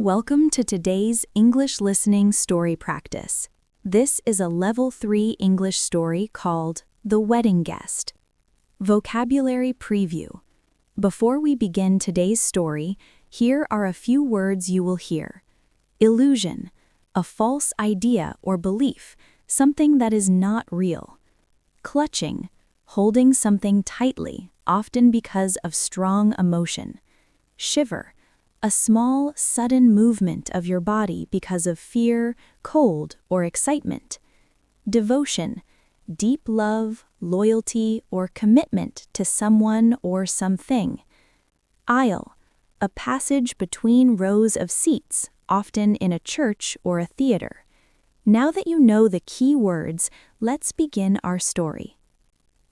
Welcome to today's English listening story practice. This is a Level 3 English story called The Wedding Guest. Vocabulary Preview. Before we begin today's story, here are a few words you will hear. Illusion, a false idea or belief, something that is not real. Clutching, holding something tightly, often because of strong emotion. Shiver, a small, sudden movement of your body because of fear, cold, or excitement. Devotion, deep love, loyalty, or commitment to someone or something. Aisle, a passage between rows of seats, often in a church or a theater. Now that you know the key words, let's begin our story.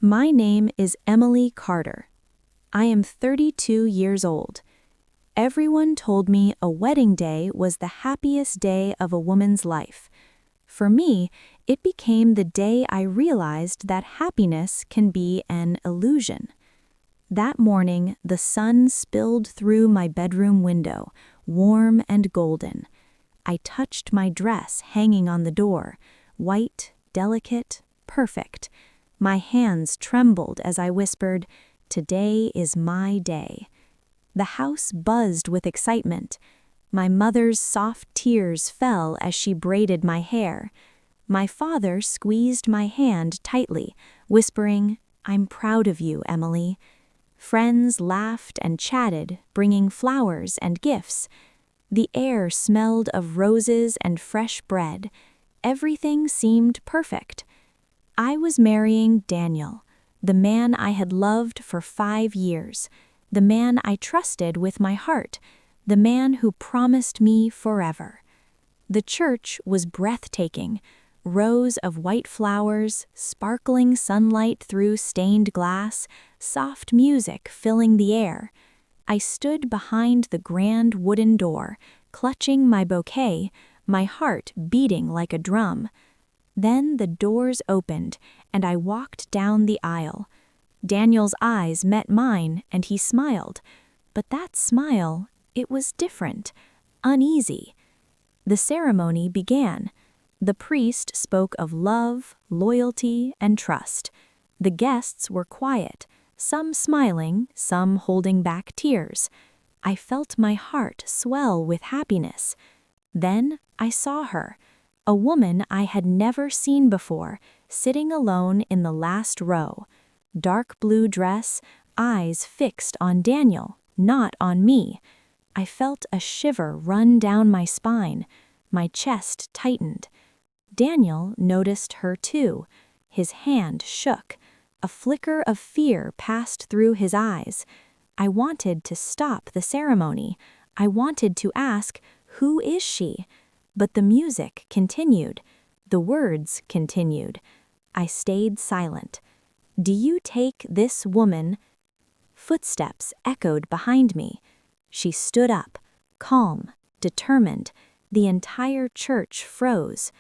My name is Emily Carter. I am 32 years old. Everyone told me a wedding day was the happiest day of a woman's life. For me, it became the day I realized that happiness can be an illusion. That morning, the sun spilled through my bedroom window, warm and golden. I touched my dress hanging on the door, white, delicate, perfect. My hands trembled as I whispered, "Today is my day." The house buzzed with excitement. My mother's soft tears fell as she braided my hair. My father squeezed my hand tightly, whispering, "I'm proud of you, Emily." Friends laughed and chatted, bringing flowers and gifts. The air smelled of roses and fresh bread. Everything seemed perfect. I was marrying Daniel, the man I had loved for 5 years. The man I trusted with my heart, the man who promised me forever. The church was breathtaking, rows of white flowers, sparkling sunlight through stained glass, soft music filling the air. I stood behind the grand wooden door, clutching my bouquet, my heart beating like a drum. Then the doors opened, and I walked down the aisle. Daniel's eyes met mine, and he smiled. But that smile, it was different, uneasy. The ceremony began. The priest spoke of love, loyalty, and trust. The guests were quiet, some smiling, some holding back tears. I felt my heart swell with happiness. Then I saw her, a woman I had never seen before, sitting alone in the last row. Dark blue dress, eyes fixed on Daniel, not on me. I felt a shiver run down my spine. My chest tightened. Daniel noticed her too. His hand shook. A flicker of fear passed through his eyes. I wanted to stop the ceremony. I wanted to ask, "Who is she?" But the music continued. The words continued. I stayed silent. "Do you take this woman?" Footsteps echoed behind me. She stood up, calm, determined. The entire church froze.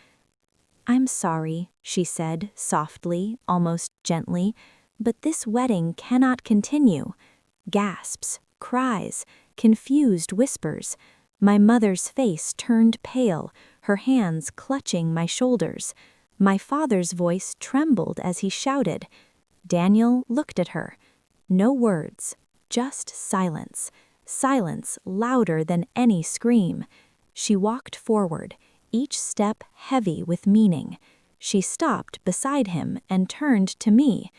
"I'm sorry," she said, softly, almost gently, "but this wedding cannot continue." Gasps, cries, confused whispers. My mother's face turned pale, her hands clutching my shoulders. My father's voice trembled as he shouted. Daniel looked at her. No words, just silence. Silence louder than any scream. She walked forward, each step heavy with meaning. She stopped beside him and turned to me.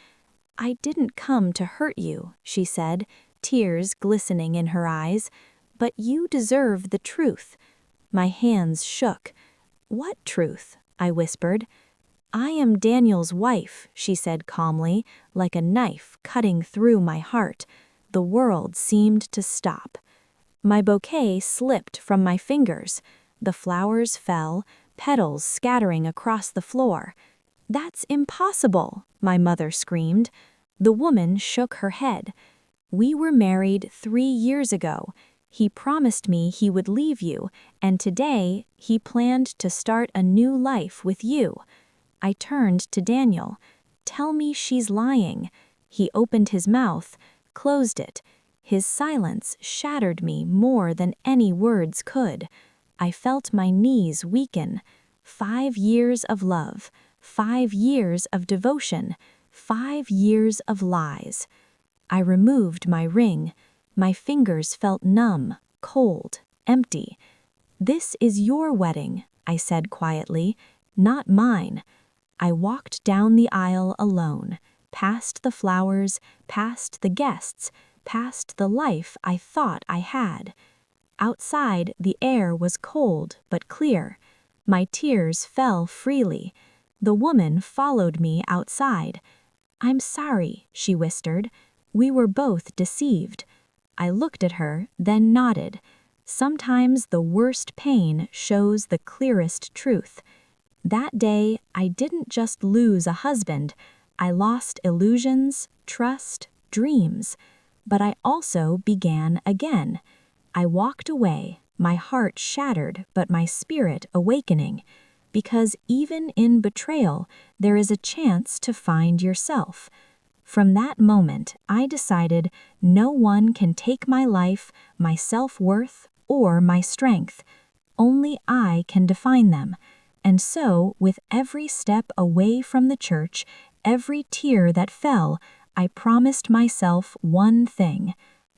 "I didn't come to hurt you," she said, tears glistening in her eyes, "but you deserve the truth." My hands shook. "What truth?" I whispered. "I am Daniel's wife," she said calmly, like a knife cutting through my heart. The world seemed to stop. My bouquet slipped from my fingers. The flowers fell, petals scattering across the floor. "That's impossible," my mother screamed. The woman shook her head. "We were married 3 years ago. He promised me he would leave you, and today he planned to start a new life with you." I turned to Daniel. "Tell me she's lying." He opened his mouth, closed it. His silence shattered me more than any words could. I felt my knees weaken. 5 years of love, 5 years of devotion, 5 years of lies. I removed my ring. My fingers felt numb, cold, empty. "This is your wedding," I said quietly, "not mine." I walked down the aisle alone, past the flowers, past the guests, past the life I thought I had. Outside, the air was cold but clear. My tears fell freely. The woman followed me outside. "I'm sorry," she whispered. "We were both deceived." I looked at her, then nodded. Sometimes the worst pain shows the clearest truth. That day, I didn't just lose a husband. I lost illusions, trust, dreams. But I also began again. I walked away, my heart shattered but my spirit awakening. Because even in betrayal, there is a chance to find yourself. From that moment, I decided no one can take my life, my self-worth, or my strength. Only I can define them. And so, with every step away from the church, every tear that fell, I promised myself one thing: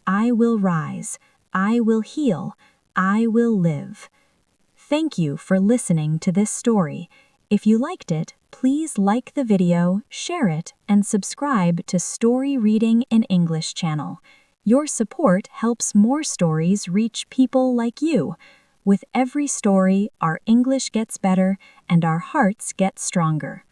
I will rise, I will heal, I will live. Thank you for listening to this story. If you liked it, please like the video, share it, and subscribe to Story Reading in English channel. Your support helps more stories reach people like you. With every story, our English gets better and our hearts get stronger.